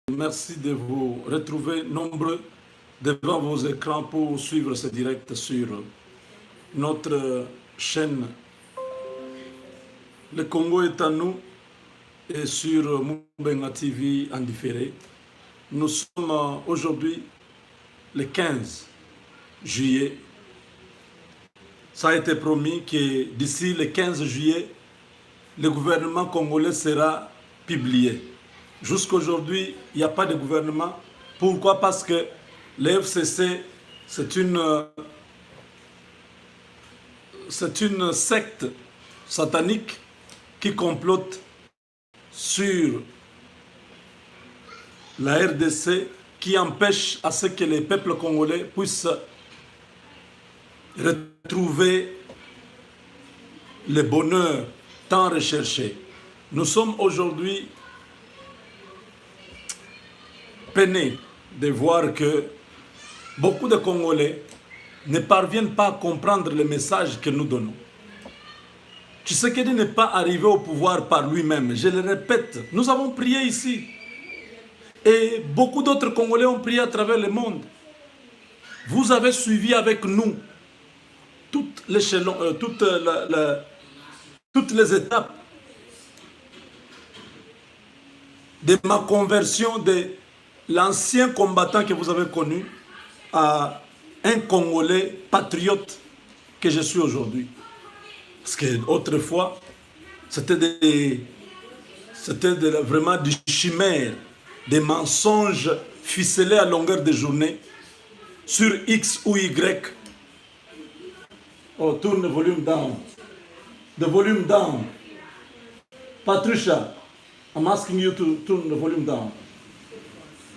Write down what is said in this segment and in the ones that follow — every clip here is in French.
Merci de vous retrouver nombreux devant vos écrans pour suivre ce direct sur notre chaîne Le Congo est à nous et sur Moubenga TV en différé. Nous sommes aujourd'hui le 15 juillet. Ça a été promis que d'ici le 15 juillet, le gouvernement congolais sera publié. Jusqu'aujourd'hui, il n'y a pas de gouvernement. Pourquoi? Parce que le FCC, c'est une secte satanique qui complote sur la RDC, qui empêche à ce que les peuples congolais puissent retrouver le bonheur tant recherché. Nous sommes aujourd'hui peinés de voir que beaucoup de Congolais ne parviennent pas à comprendre le message que nous donnons. Tshisekedi n'est pas arrivé au pouvoir par lui-même. Je le répète, nous avons prié ici. Et beaucoup d'autres Congolais ont prié à travers le monde. Vous avez suivi avec nous toutes les étapes de ma conversion de l'ancien combattant que vous avez connu à un Congolais patriote que je suis aujourd'hui. Parce qu'autrefois, c'était vraiment des chimères, des mensonges ficelés à longueur de journée sur X ou Y. Oh, tourne le volume down. The volume down. Patricia, I'm asking you to turn the volume down.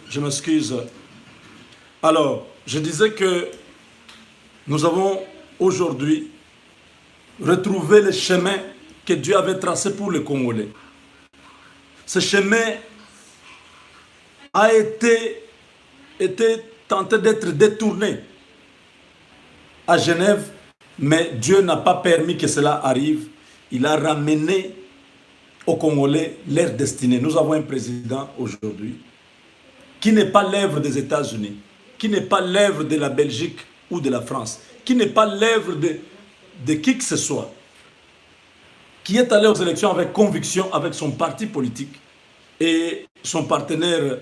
Je m'excuse. Alors, je disais que nous avons aujourd'hui retrouvé le chemin que Dieu avait tracé pour les Congolais. Ce chemin a été tenté d'être détourné à Genève, mais Dieu n'a pas permis que cela arrive. Il a ramené aux Congolais leur destinée. Nous avons un président aujourd'hui qui n'est pas l'œuvre des États-Unis, qui n'est pas l'œuvre de la Belgique ou de la France, qui n'est pas l'œuvre de qui que ce soit, qui est allé aux élections avec conviction, avec son parti politique et son partenaire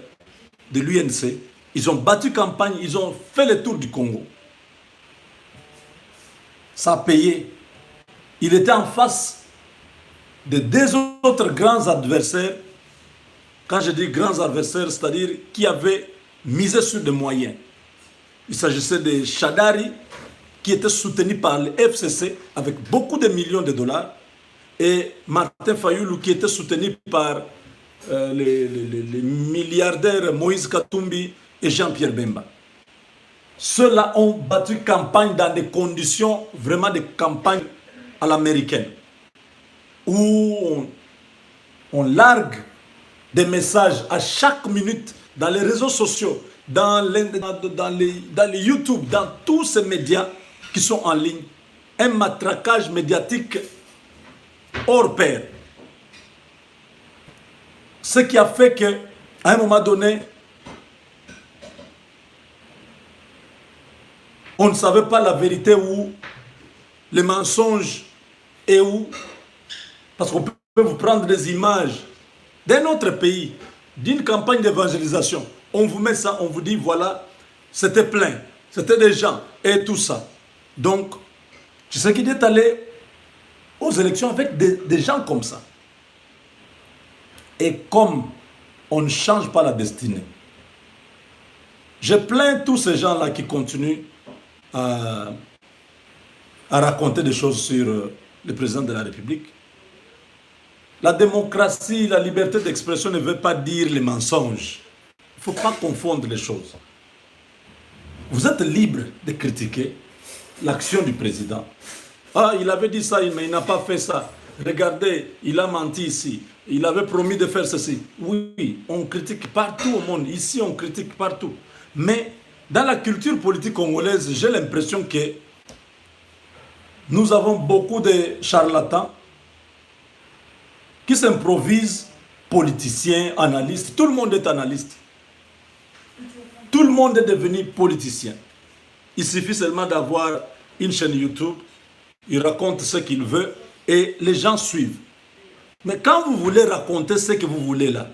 de l'UNC. Ils ont battu campagne, ils ont fait le tour du Congo. Ça a payé. Il était en face de deux autres grands adversaires. Quand je dis grands adversaires, c'est-à-dire qui avaient misé sur des moyens. Il s'agissait de Shadari, qui était soutenu par le FCC avec beaucoup de millions de dollars, et Martin Fayoulou, qui était soutenu par les milliardaires Moïse Katumbi et Jean-Pierre Bemba. Ceux-là ont battu campagne dans des conditions vraiment de campagne à l'américaine, où on largue des messages à chaque minute dans les réseaux sociaux, dans les YouTube, dans tous ces médias qui sont en ligne. Un matraquage médiatique hors pair. Ce qui a fait qu'à un moment donné, on ne savait pas la vérité ou le mensonge et où. Parce qu'on peut vous prendre des images d'un autre pays, d'une campagne d'évangélisation. On vous met ça, on vous dit voilà, c'était plein, c'était des gens et tout ça. Donc, je sais qu'il est allé aux élections avec des gens comme ça. Et comme on ne change pas la destinée, je plains tous ces gens-là qui continuent à raconter des choses sur le président de la République. La démocratie, la liberté d'expression ne veut pas dire les mensonges. Il ne faut pas confondre les choses. Vous êtes libre de critiquer l'action du président. Ah, il avait dit ça, mais il n'a pas fait ça. Regardez, il a menti ici. Il avait promis de faire ceci. Oui, on critique partout au monde. Ici, on critique partout. Mais dans la culture politique congolaise, j'ai l'impression que nous avons beaucoup de charlatans qui s'improvisent politiciens, analystes. Tout le monde est analyste. Tout le monde est devenu politicien. Il suffit seulement d'avoir une chaîne YouTube, il raconte ce qu'il veut et les gens suivent. Mais quand vous voulez raconter ce que vous voulez là,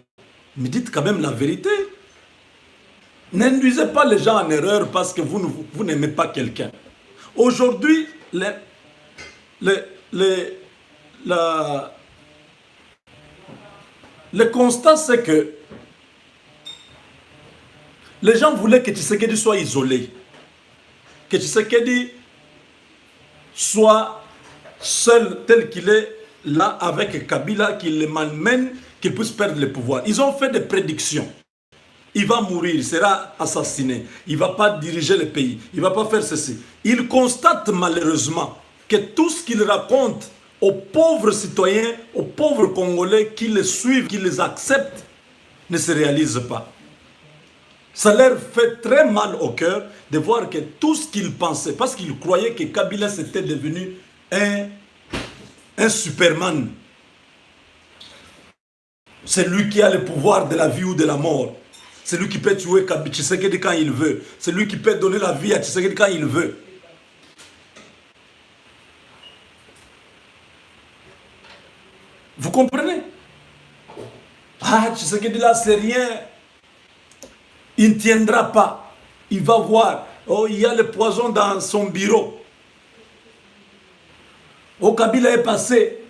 mais dites quand même la vérité. N'induisez pas les gens en erreur parce que vous n'aimez pas quelqu'un. Aujourd'hui, le constat, c'est que les gens voulaient que Tshisekedi soit isolé. Que Tshisekedi soit seul tel qu'il est là avec Kabila, qu'il le malmène, qu'il puisse perdre le pouvoir. Ils ont fait des prédictions. Il va mourir, il sera assassiné, il ne va pas diriger le pays, il ne va pas faire ceci. Ils constatent malheureusement que tout ce qu'il raconte aux pauvres citoyens, aux pauvres Congolais qui les suivent, qui les acceptent, ne se réalise pas. Ça leur fait très mal au cœur de voir que tout ce qu'ils pensaient, parce qu'ils croyaient que Kabila c'était devenu un Superman. C'est lui qui a le pouvoir de la vie ou de la mort. C'est lui qui peut tuer Tshisekedi quand il veut. C'est lui qui peut donner la vie à Tshisekedi quand il veut. Vous comprenez? Ah, Tshisekedi là, c'est rien. Il ne tiendra pas. Il va voir. Oh, il y a le poison dans son bureau. Oh, Kabila est passé.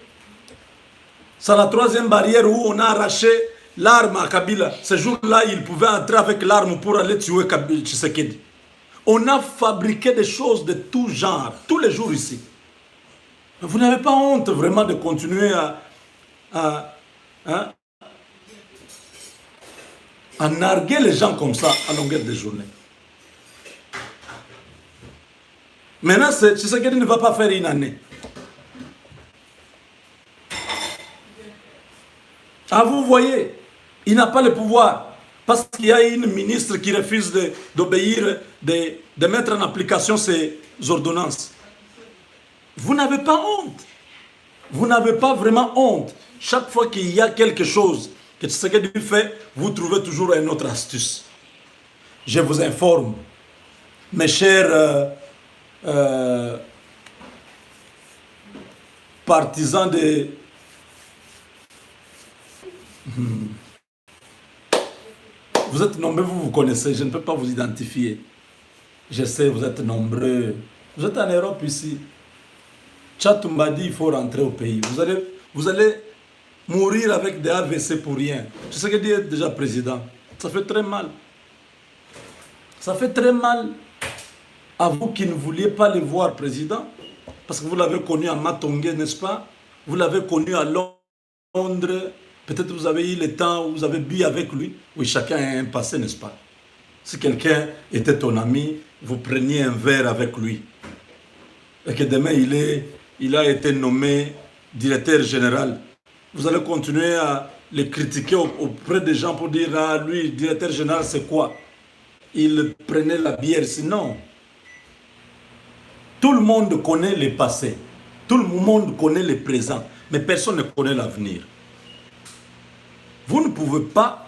C'est la troisième barrière où on a arraché l'arme à Kabila. Ce jour-là, il pouvait entrer avec l'arme pour aller tuer Tshisekedi. On a fabriqué des choses de tout genre, tous les jours ici. Vous n'avez pas honte vraiment de continuer à narguer les gens comme ça à longueur de journée. Maintenant, Tshisekedi ne va pas faire une année. Ah, vous voyez, il n'a pas le pouvoir. Parce qu'il y a une ministre qui refuse d'obéir, de mettre en application ces ordonnances. Vous n'avez pas honte. Vous n'avez pas vraiment honte. Chaque fois qu'il y a quelque chose que Tshisekedi fait, vous trouvez toujours une autre astuce. Je vous informe, mes chers partisans de... Vous êtes nombreux, vous vous connaissez, je ne peux pas vous identifier. Je sais, vous êtes nombreux. Vous êtes en Europe ici. Tchatoumba dit il faut rentrer au pays. Vous allez mourir avec des AVC pour rien. Tu sais que Dieu est déjà président. Ça fait très mal. Ça fait très mal à vous qui ne vouliez pas le voir président. Parce que vous l'avez connu à Matongé, n'est-ce pas? Vous l'avez connu à Londres. Peut-être vous avez eu le temps où vous avez bu avec lui. Oui, chacun a un passé, n'est-ce pas? Si quelqu'un était ton ami, vous preniez un verre avec lui. Et que demain, il a été nommé directeur général. Vous allez continuer à le critiquer auprès des gens pour dire, ah, lui, directeur général, c'est quoi? Il prenait la bière, sinon. Tout le monde connaît le passé. Tout le monde connaît le présent. Mais personne ne connaît l'avenir. Vous ne pouvez pas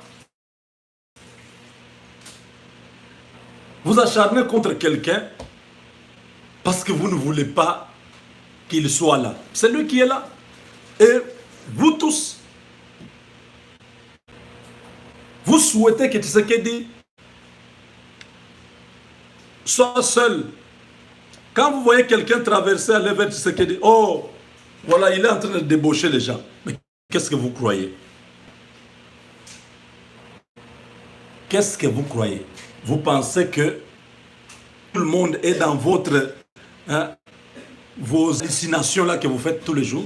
vous acharner contre quelqu'un parce que vous ne voulez pas qu'il soit là. C'est lui qui est là. Et vous tous, vous souhaitez que Tshisekedi soit seul. Quand vous voyez quelqu'un traverser, aller vers Tshisekedi, oh, voilà, il est en train de débaucher les gens. Mais qu'est-ce que vous croyez? Qu'est-ce que vous croyez? Vous pensez que tout le monde est dans vos hallucinations là que vous faites tous les jours?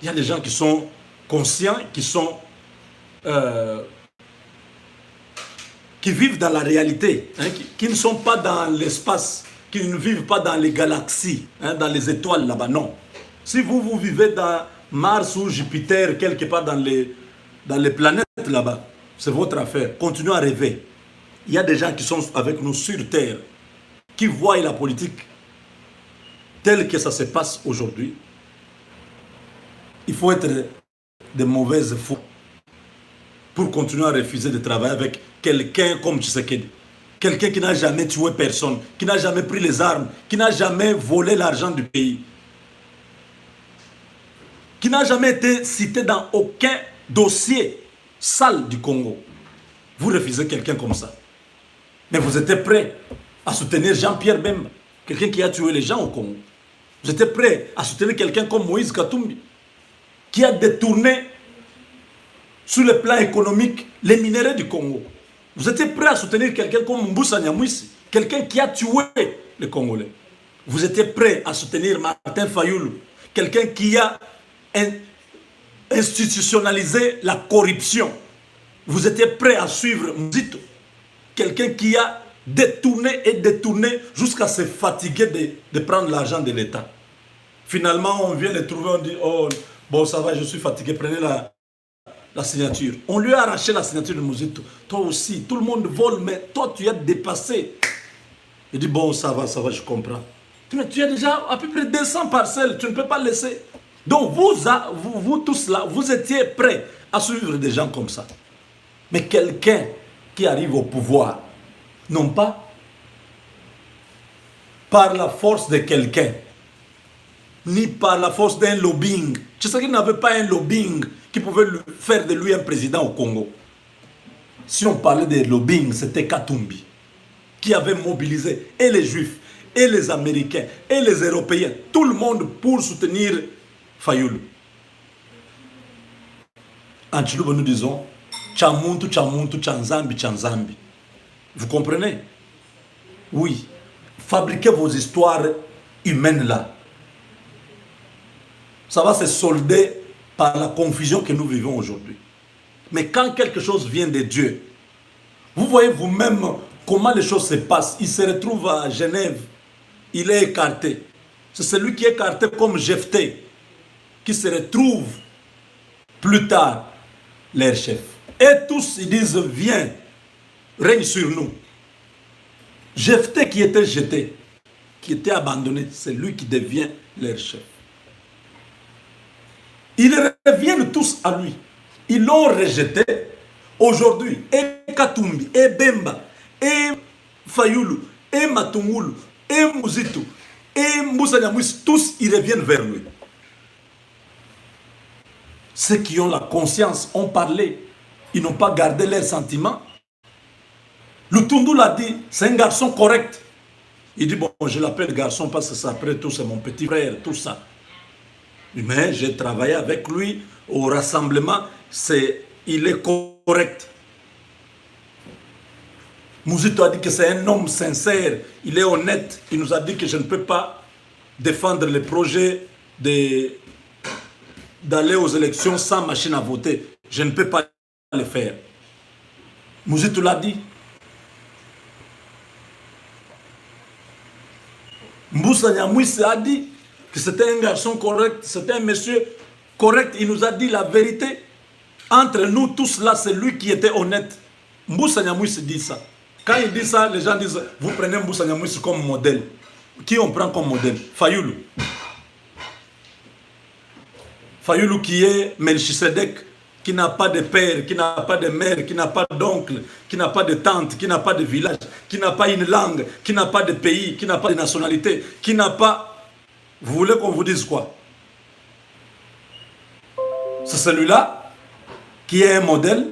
Il y a des gens qui sont conscients, qui vivent dans la réalité, hein, qui ne sont pas dans l'espace, qui ne vivent pas dans les galaxies, hein, dans les étoiles là-bas, non. Si vous vivez dans Mars ou Jupiter, quelque part dans les planètes là-bas, c'est votre affaire. Continuez à rêver. Il y a des gens qui sont avec nous sur Terre, qui voient la politique telle que ça se passe aujourd'hui. Il faut être de mauvaises foi pour continuer à refuser de travailler avec quelqu'un comme Tshisekedi. Quelqu'un qui n'a jamais tué personne, qui n'a jamais pris les armes, qui n'a jamais volé l'argent du pays, qui n'a jamais été cité dans aucun dossier sale du Congo. Vous refusez quelqu'un comme ça. Mais vous étiez prêt à soutenir Jean-Pierre Bemba, quelqu'un qui a tué les gens au Congo. Vous étiez prêt à soutenir quelqu'un comme Moïse Katumbi, qui a détourné sur le plan économique les minéraux du Congo. Vous étiez prêt à soutenir quelqu'un comme Mbusa Nyamwisi, quelqu'un qui a tué les Congolais. Vous étiez prêt à soutenir Martin Fayoulou, quelqu'un qui a institutionnalisé la corruption. Vous étiez prêt à suivre Mzito, quelqu'un qui a détourné et détourné jusqu'à se fatiguer de prendre l'argent de l'État. Finalement, on vient les trouver, on dit, oh, bon, ça va, je suis fatigué, prenez la signature. On lui a arraché la signature de Mzito. Toi aussi, tout le monde vole, mais toi, tu as dépassé. Il dit, bon, ça va, je comprends. Mais tu as déjà à peu près 200 parcelles, tu ne peux pas laisser. Donc, vous tous là, vous étiez prêts à suivre des gens comme ça. Mais quelqu'un qui arrive au pouvoir, non pas par la force de quelqu'un, ni par la force d'un lobbying. Tu sais qu'il n'avait pas un lobbying qui pouvait faire de lui un président au Congo. Si on parlait de lobbying, c'était Katumbi, qui avait mobilisé et les Juifs, et les Américains, et les Européens, tout le monde pour soutenir Fayoulou. En Chiluba, nous disons, Chamuntu, Chamuntu, Chanzambi, Chanzambi. Vous comprenez? Oui. Fabriquez vos histoires humaines là. Ça va se solder par la confusion que nous vivons aujourd'hui. Mais quand quelque chose vient de Dieu, vous voyez vous-même comment les choses se passent. Il se retrouve à Genève, il est écarté. C'est celui qui est écarté comme Jephthé, qui se retrouve plus tard leur chef. Et tous ils disent, viens, règne sur nous. Jephthé qui était jeté, qui était abandonné, c'est lui qui devient leur chef. Ils reviennent tous à lui. Ils l'ont rejeté. Aujourd'hui, et Katumbi, et Bemba, et Fayoulou, et Matungulu, et Muzito, et Mbusa Nyamwisi, tous ils reviennent vers lui. Ceux qui ont la conscience ont parlé. Ils n'ont pas gardé leurs sentiments. Lutundu l'a dit, c'est un garçon correct. Il dit, bon, je l'appelle garçon parce que après tout, c'est mon petit frère, tout ça. Mais j'ai travaillé avec lui au rassemblement, il est correct. Muzito a dit que c'est un homme sincère, il est honnête. Il nous a dit que je ne peux pas défendre le projet d'aller aux élections sans machine à voter. Je ne peux pas le faire. Muzito l'a dit. Mbusa Nyamwisi a dit que c'était un garçon correct, c'était un monsieur correct. Il nous a dit la vérité. Entre nous tous là, c'est lui qui était honnête. Mbusa Nyamwisi dit ça. Quand il dit ça, les gens disent, vous prenez Mbusa Nyamwisi comme modèle. Qui on prend comme modèle? Fayoulou. Fayoulou qui est Melchisedec, qui n'a pas de père, qui n'a pas de mère, qui n'a pas d'oncle, qui n'a pas de tante, qui n'a pas de village, qui n'a pas une langue, qui n'a pas de pays, qui n'a pas de nationalité, qui n'a pas... Vous voulez qu'on vous dise quoi? C'est celui-là qui est un modèle.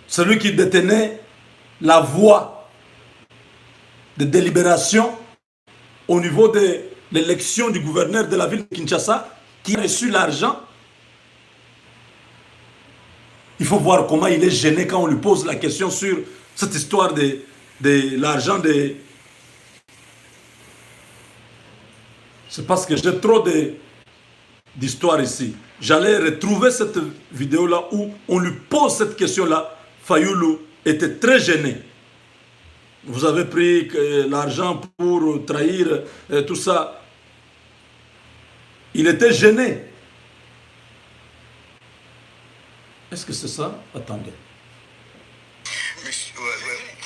Celui qui détenait la voix de délibération au niveau de l'élection du gouverneur de la ville de Kinshasa, qui a reçu l'argent. Il faut voir comment il est gêné quand on lui pose la question sur cette histoire de l'argent de... C'est parce que j'ai trop d'histoires ici. J'allais retrouver cette vidéo-là où on lui pose cette question-là. Fayoulou était très gêné. Vous avez pris l'argent pour trahir tout ça. Il était gêné. Est-ce que c'est ça? Attendez. Monsieur,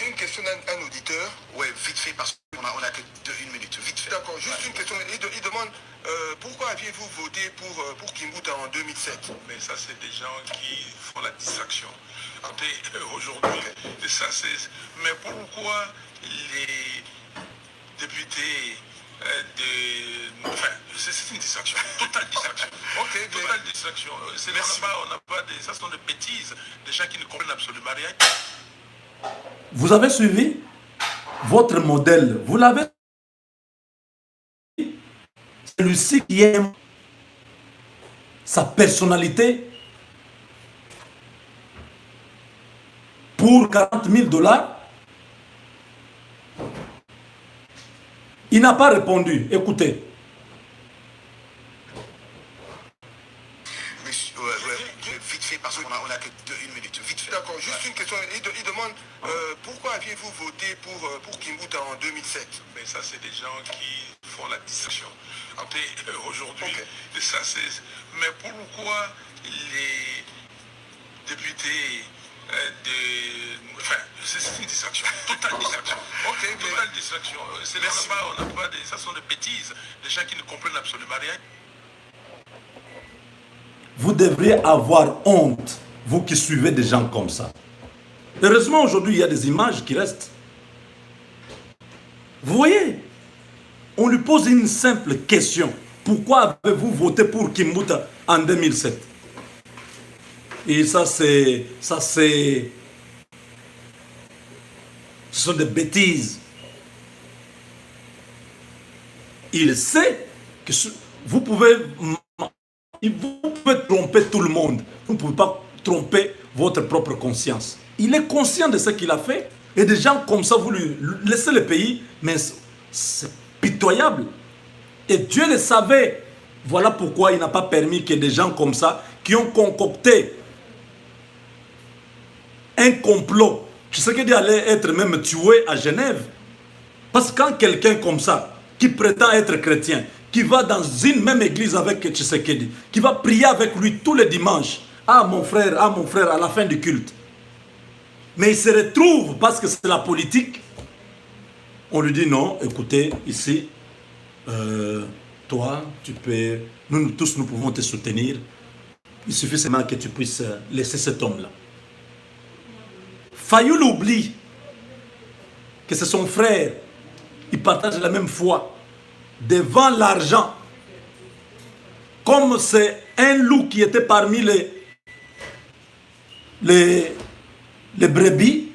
une question d'un auditeur. Ouais, vite fait, parce que on a que une minute, vite fait. D'accord, juste une question. Il demande pourquoi aviez-vous voté pour Kimbouta en 2007? Mais ça, c'est des gens qui font la distraction. Aujourd'hui, ça c'est... Mais pourquoi les députés Enfin, c'est une distraction, totale distraction. Ok, totale distraction. On n'a pas des... Ça sont des bêtises, des gens qui ne comprennent absolument rien. Vous avez suivi votre modèle, vous l'avez. Celui-ci qui aime sa personnalité pour 40 000 $, il n'a pas répondu. Écoutez. Vite fait, parce qu'on a que une minute. Vite fait. D'accord, juste une question. Il demande pourquoi aviez-vous voté pour Kimbouta en 2007? Mais ça, c'est des gens qui font la distraction. Aujourd'hui, ça c'est... Mais pourquoi les députés Enfin, c'est une distraction, totale distraction. Totale distraction. On n'a pas des... Ça sont des bêtises, des gens qui ne comprennent absolument rien. Vous devriez avoir honte, vous qui suivez des gens comme ça. Heureusement, aujourd'hui, il y a des images qui restent. Vous voyez, on lui pose une simple question. Pourquoi avez-vous voté pour Kimbouta en 2007? Et ça, c'est... Ce sont des bêtises. Il sait que vous pouvez tromper tout le monde. Vous ne pouvez pas tromper votre propre conscience. Il est conscient de ce qu'il a fait. Et des gens comme ça, vous lui laissez le pays, mais c'est pitoyable. Et Dieu le savait. Voilà pourquoi il n'a pas permis que des gens comme ça, qui ont concocté un complot, je sais qu'il allait être même tué à Genève. Parce que quand quelqu'un comme ça, qui prétend être chrétien, qui va dans une même église avec Tshisekedi, qui va prier avec lui tous les dimanches, ah mon frère, à la fin du culte. Mais il se retrouve, parce que c'est la politique, on lui dit non, écoutez, ici, toi, tu peux, nous tous, nous pouvons te soutenir. Il suffit seulement que tu puisses laisser cet homme-là. Fayoul oublie que c'est son frère, il partage la même foi. Devant l'argent, comme c'est un loup qui était parmi les brebis,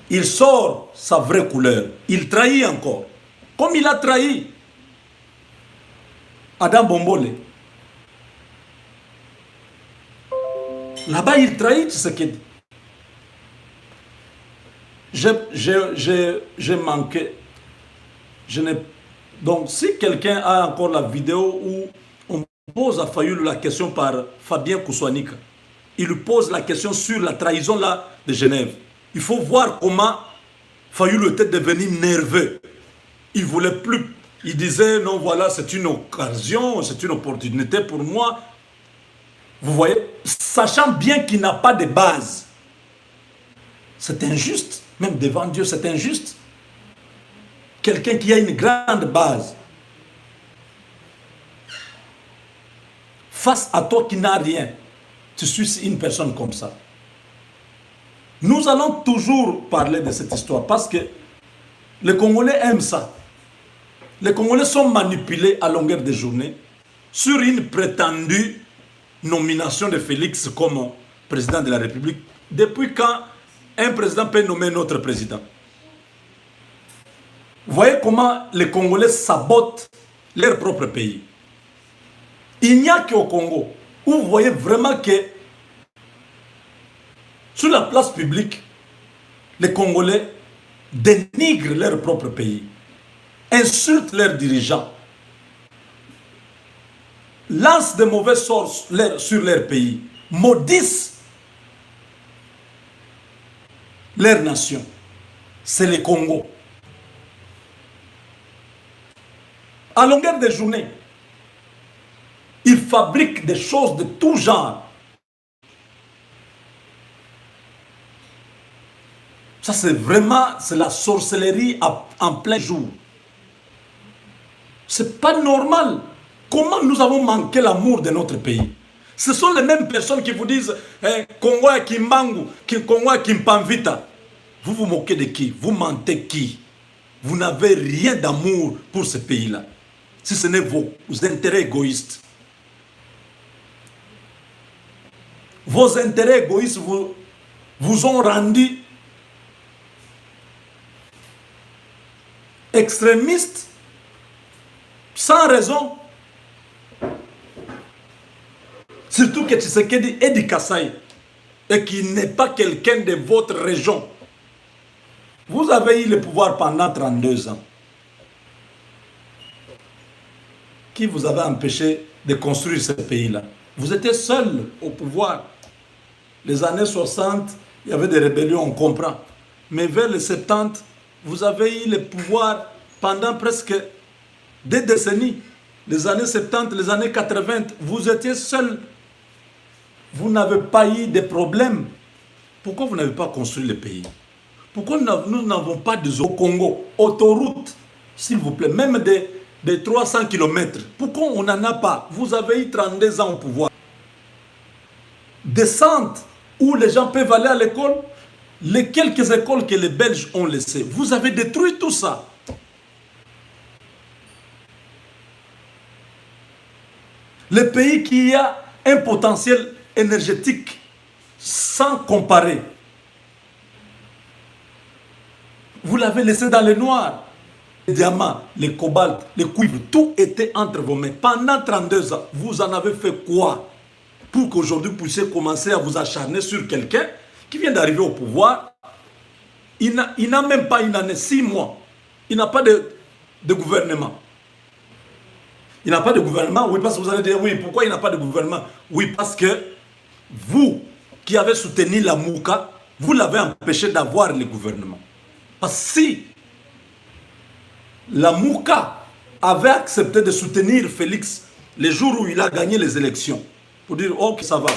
il sort sa vraie couleur. Il trahit encore. Comme il a trahi Adam Bombole. Là-bas, il trahit ce qu'il dit. J'ai manqué. Donc, si quelqu'un a encore la vidéo où on pose à Fayoul la question par Fabien Kousouanika, il lui pose la question sur la trahison là de Genève. Il faut voir comment Fayoul était devenu nerveux. Il ne voulait plus. Il disait, non, voilà, c'est une occasion, c'est une opportunité pour moi. Vous voyez, sachant bien qu'il n'a pas de base. C'est injuste. Même devant Dieu, c'est injuste. Quelqu'un qui a une grande base, face à toi qui n'as rien, tu suis une personne comme ça. Nous allons toujours parler de cette histoire parce que les Congolais aiment ça. Les Congolais sont manipulés à longueur de journée sur une prétendue nomination de Félix comme président de la République. Depuis quand un président peut nommer un autre président? Vous voyez comment les Congolais sabotent leur propre pays. Il n'y a qu'au Congo où vous voyez vraiment que sur la place publique, les Congolais dénigrent leur propre pays, insultent leurs dirigeants, lancent de mauvais sorts sur leur pays, maudissent leur nation. C'est le Congo. À longueur de journée, ils fabriquent des choses de tout genre. Ça, c'est vraiment, c'est la sorcellerie en plein jour. C'est pas normal. Comment nous avons manqué l'amour de notre pays? Ce sont les mêmes personnes qui vous disent Congo et Kimbangu, Congo et Kimpanvita. Vous vous moquez de qui? Vous mentez qui? Vous n'avez rien d'amour pour ce pays-là. Si ce n'est vos intérêts égoïstes. Vos intérêts égoïstes vous ont rendu extrémistes sans raison. Surtout que Tshisekedi est du Kasaï et qu'il n'est pas quelqu'un de votre région. Vous avez eu le pouvoir pendant 32 ans. Qui vous avait empêché de construire ce pays-là? Vous étiez seul au pouvoir. Les années 60, il y avait des rébellions, on comprend. Mais vers les 70, vous avez eu le pouvoir pendant presque des décennies. Les années 70, les années 80, vous étiez seul. Vous n'avez pas eu de problème. Pourquoi vous n'avez pas construit le pays? Pourquoi nous n'avons pas de au Congo, autoroute, s'il vous plaît, même des 300 km? Pourquoi on n'en a pas? Vous avez eu 32 ans au pouvoir. Des centres où les gens peuvent aller à l'école, les quelques écoles que les Belges ont laissées. Vous avez détruit tout ça. Le pays qui a un potentiel énergétique sans comparer. Vous l'avez laissé dans le noir. Les diamants, les cobaltes, les cuivres, tout était entre vos mains. Pendant 32 ans, vous en avez fait quoi? Pour qu'aujourd'hui vous puissiez commencer à vous acharner sur quelqu'un qui vient d'arriver au pouvoir. Il n'a même pas une année, 6 mois. Il n'a pas de gouvernement. Il n'a pas de gouvernement, oui, parce que vous allez dire, oui, pourquoi il n'a pas de gouvernement? Oui, parce que vous, qui avez soutenu la Mouka, vous l'avez empêché d'avoir le gouvernement. Parce que si la Mouka avait accepté de soutenir Félix le jour où il a gagné les élections, pour dire, ok, ça va,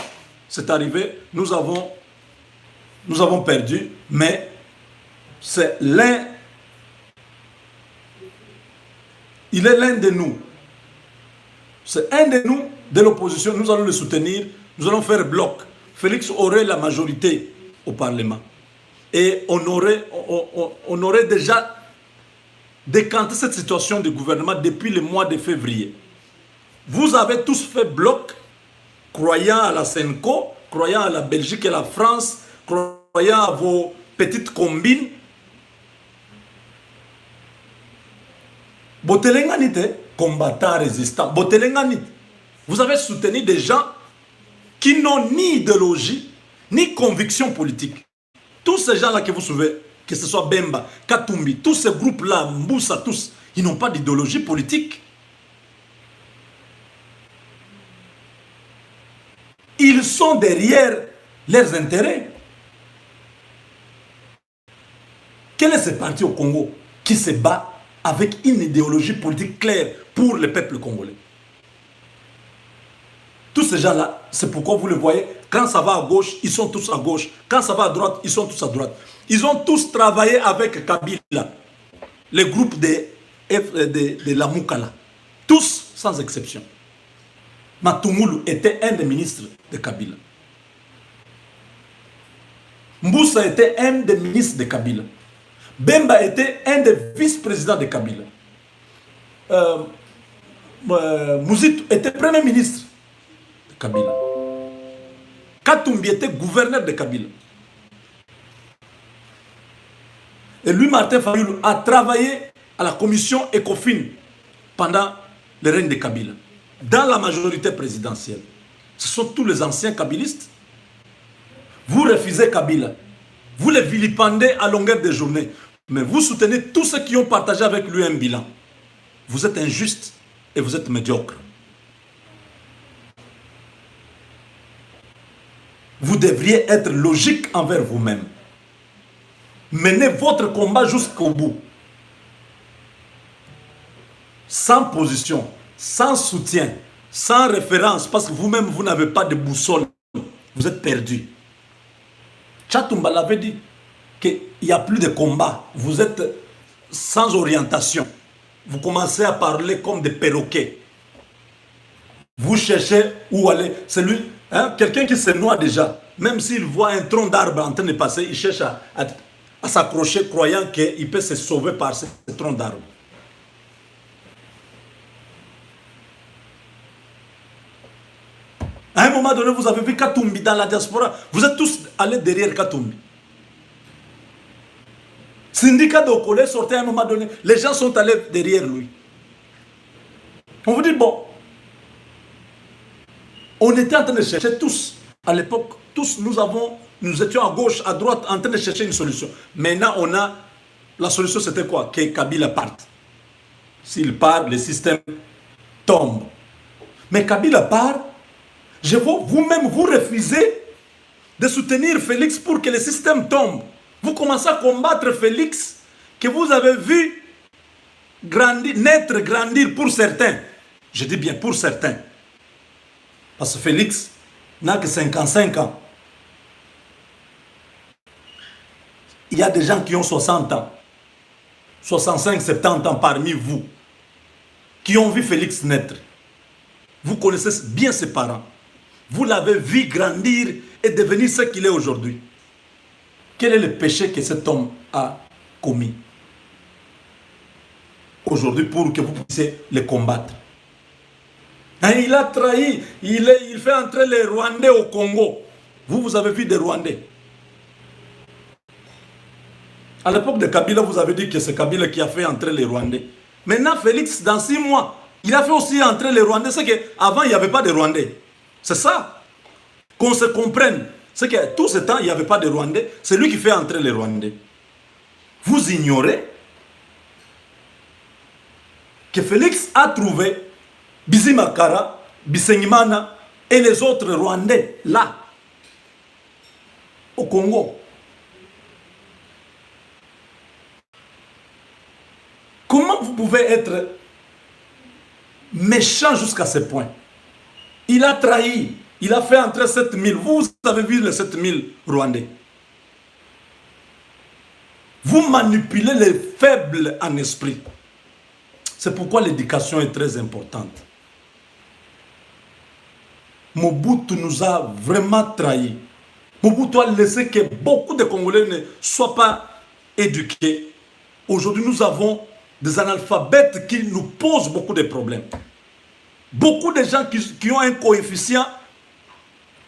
c'est arrivé, nous avons perdu, mais c'est l'un, il est l'un de nous. C'est un de nous, de l'opposition, nous allons le soutenir, nous allons faire bloc. Félix aurait la majorité au Parlement. Et on aurait déjà décanté cette situation de gouvernement depuis le mois de février. Vous avez tous fait bloc, croyant à la Senco, croyant à la Belgique et la France, croyant à vos petites combines. Botelenganite, combattant, résistant. Botelenganite. Vous avez soutenu des gens qui n'ont ni idéologie, ni conviction politique. Tous ces gens-là que vous suivez, que ce soit Bemba, Katumbi, tous ces groupes-là, Mboussa, tous, ils n'ont pas d'idéologie politique. Ils sont derrière leurs intérêts. Quel est ce parti au Congo qui se bat avec une idéologie politique claire pour le peuple congolais? Tous ces gens-là, c'est pourquoi vous le voyez, quand ça va à gauche, ils sont tous à gauche. Quand ça va à droite, ils sont tous à droite. Ils ont tous travaillé avec Kabila, le groupe de la Moukala. Tous, sans exception. Matumulu était un des ministres de Kabila. Mboussa était un des ministres de Kabila. Bemba était un des vice-présidents de Kabila. Mouzitu était premier ministre de Kabila. Katumbi était gouverneur de Kabila. Et lui, Martin Fayulu, a travaillé à la commission ECOFIN pendant le règne de Kabila, dans la majorité présidentielle. Ce sont tous les anciens kabilistes. Vous refusez Kabila. Vous les vilipendez à longueur de journée. Mais vous soutenez tous ceux qui ont partagé avec lui un bilan. Vous êtes injuste et vous êtes médiocre. Vous devriez être logique envers vous-même. Menez votre combat jusqu'au bout. Sans position, sans soutien, sans référence, parce que vous-même, vous n'avez pas de boussole. Vous êtes perdu. Tchatumba l'avait dit. qu'il n'y a plus de combat. Vous êtes sans orientation. Vous commencez à parler comme des perroquets. Vous cherchez où aller. C'est lui, hein, quelqu'un qui se noie déjà. Même s'il voit un tronc d'arbre en train de passer, il cherche à s'accrocher, croyant qu'il peut se sauver par ce tronc d'arbre. À un moment donné, vous avez vu Katumbi dans la diaspora. Vous êtes tous allés derrière Katumbi. Syndicat d'Okole sortait à un moment donné. Les gens sont allés derrière lui. On vous dit, bon, on était en train de chercher tous, à l'époque, tous nous étions à gauche, à droite, en train de chercher une solution. Maintenant, la solution c'était quoi? Que Kabila parte. S'il part, le système tombe. Mais Kabila part, vous-même, vous refusez de soutenir Félix pour que le système tombe. Vous commencez à combattre Félix, que vous avez vu naître, grandir pour certains. Je dis bien pour certains. Parce que Félix n'a que 55 ans. Il y a des gens qui ont 60 ans, 65, 70 ans parmi vous, qui ont vu Félix naître. Vous connaissez bien ses parents. Vous l'avez vu grandir et devenir ce qu'il est aujourd'hui. Quel est le péché que cet homme a commis aujourd'hui pour que vous puissiez le combattre? Hein, il a trahi, il fait entrer les Rwandais au Congo. Vous avez vu des Rwandais. À l'époque de Kabila, vous avez dit que c'est Kabila qui a fait entrer les Rwandais. Maintenant, Félix, dans 6 mois, il a fait aussi entrer les Rwandais. C'est qu'avant, il n'y avait pas de Rwandais. C'est ça. Qu'on se comprenne. C'est que tout ce temps, il n'y avait pas de Rwandais. C'est lui qui fait entrer les Rwandais. Vous ignorez que Félix a trouvé Bizimakara, Bisengimana et les autres Rwandais là, au Congo. Comment vous pouvez être méchant jusqu'à ce point? Il a trahi, il a fait entrer 7000. Vous avez vu les 7000 Rwandais. Vous manipulez les faibles en esprit. C'est pourquoi l'éducation est très importante. Mobutu nous a vraiment trahis. Mobutu a laissé que beaucoup de Congolais ne soient pas éduqués. Aujourd'hui, nous avons des analphabètes qui nous posent beaucoup de problèmes. Beaucoup de gens qui ont un coefficient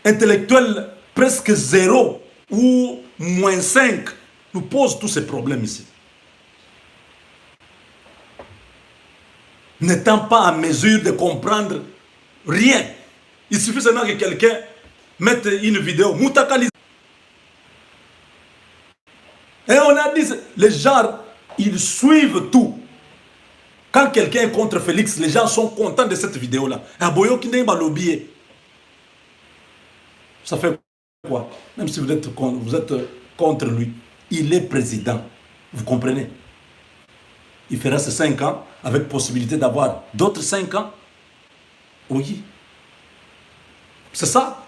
intellectuel presque 0 ou -5 nous posent tous ces problèmes ici. N'étant pas en mesure de comprendre rien. Il suffit seulement que quelqu'un mette une vidéo. Moutakali. Et on a dit, les gens, ils suivent tout. Quand quelqu'un est contre Félix, les gens sont contents de cette vidéo-là. Ça fait quoi? Même si vous êtes contre lui, il est président. Vous comprenez? Il fera ses 5 ans avec possibilité d'avoir d'autres 5 ans. Oui. C'est ça.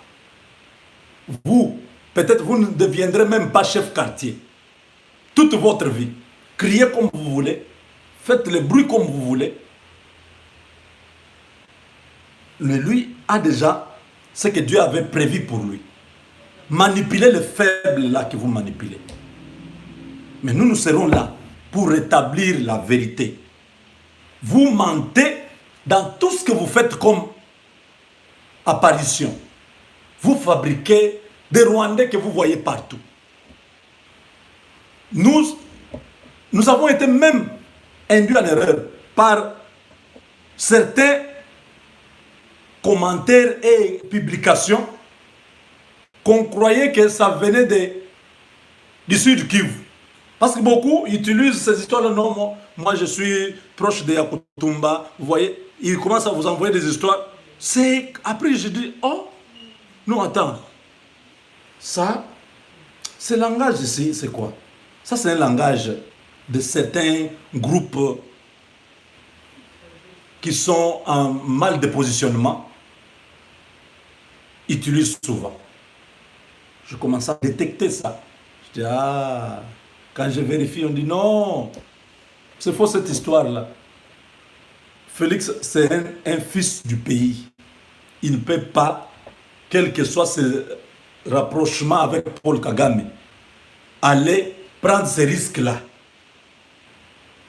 Vous, peut-être vous ne deviendrez même pas chef quartier. Toute votre vie. Criez comme vous voulez. Faites le bruit comme vous voulez. Mais lui a déjà ce que Dieu avait prévu pour lui. Manipulez les faibles là que vous manipulez. Mais nous serons là pour rétablir la vérité. Vous mentez dans tout ce que vous faites comme apparition. Vous fabriquez des Rwandais que vous voyez partout. Nous avons été même induits en erreur par certains commentaires et publications qu'on croyait que ça venait du Sud Kivu. Parce que beaucoup utilisent ces histoires-là. Non, moi je suis proche de Yakutumba. Vous voyez, ils commencent à vous envoyer des histoires. Après je dis, oh, non, attends. Ça, ce langage ici, c'est quoi? Ça, c'est un langage de certains groupes qui sont en mal de positionnement, utilisent souvent. Je commence à détecter ça. Je Je dis, ah, quand je vérifie, on dit non, c'est faux cette histoire-là. Félix, c'est un fils du pays. Il ne peut pas, quel que soit ses rapprochements avec Paul Kagame, aller prendre ces risques-là.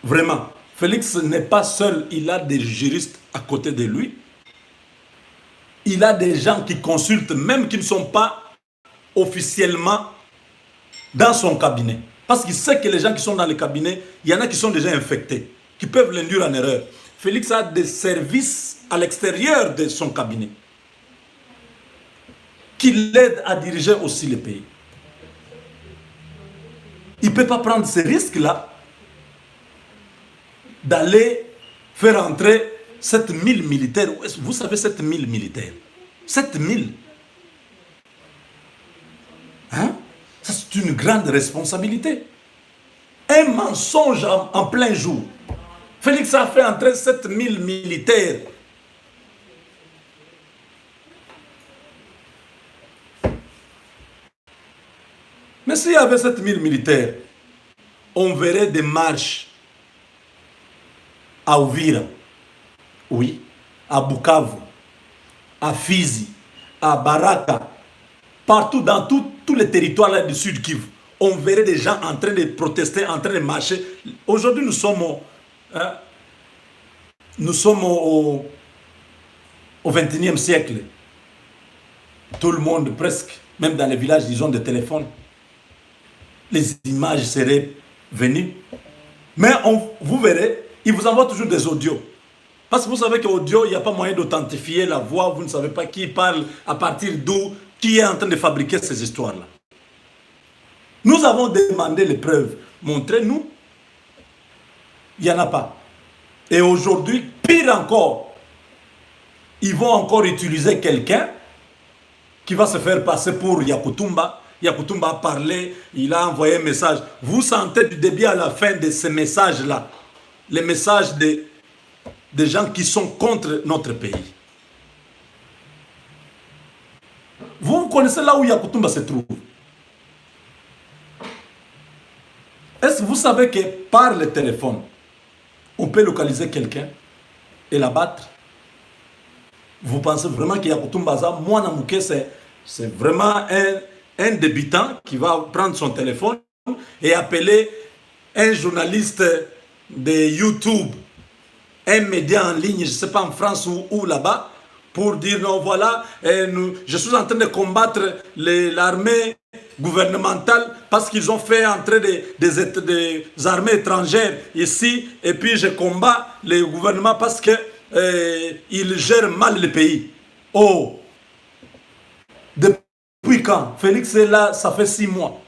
Vraiment. Félix n'est pas seul, il a des juristes à côté de lui. Il a des gens qui consultent, même qui ne sont pas officiellement dans son cabinet. Parce qu'il sait que les gens qui sont dans le cabinet, il y en a qui sont déjà infectés, qui peuvent l'induire en erreur. Félix a des services à l'extérieur de son cabinet qui l'aident à diriger aussi le pays. Il ne peut pas prendre ces risques-là d'aller faire entrer 7000 militaires. Vous savez, 7000 militaires. 7000. Hein? Ça, c'est une grande responsabilité. Un mensonge en plein jour. Félix a fait entrer 7000 militaires. Mais s'il y avait 7000 militaires, on verrait des marches à Uvira, oui, à Bukavu, à Fizi, à Baraka, partout dans tous les territoires là du Sud Kivu. On verrait des gens en train de protester, en train de marcher. Aujourd'hui, nous sommes au 21e siècle. Tout le monde, presque, même dans les villages, ils ont des téléphones. Les images seraient venues. Mais vous verrez, ils vous envoient toujours des audios. Parce que vous savez qu'audio, il n'y a pas moyen d'authentifier la voix. Vous ne savez pas qui parle, à partir d'où, qui est en train de fabriquer ces histoires-là. Nous avons demandé les preuves. Montrez-nous. Il n'y en a pas. Et aujourd'hui, pire encore, ils vont encore utiliser quelqu'un qui va se faire passer pour Yakutumba. Yakutumba a parlé, il a envoyé un message. Vous sentez du début à la fin de ces messages-là, les messages des gens qui sont contre notre pays. Vous connaissez là où Yakutumba se trouve? Est-ce que vous savez que par le téléphone, on peut localiser quelqu'un et l'abattre? Vous pensez vraiment que Yakutumba, moi, Namouké, c'est vraiment un débutant qui va prendre son téléphone et appeler un journaliste de YouTube, un média en ligne, je ne sais pas en France ou là-bas, pour dire non, voilà, je suis en train de combattre l'armée gouvernementale parce qu'ils ont fait entrer des armées étrangères ici, et puis je combats le gouvernement parce qu'ils gèrent mal le pays. Oh! Depuis quand? Félix est là, ça fait 6 mois.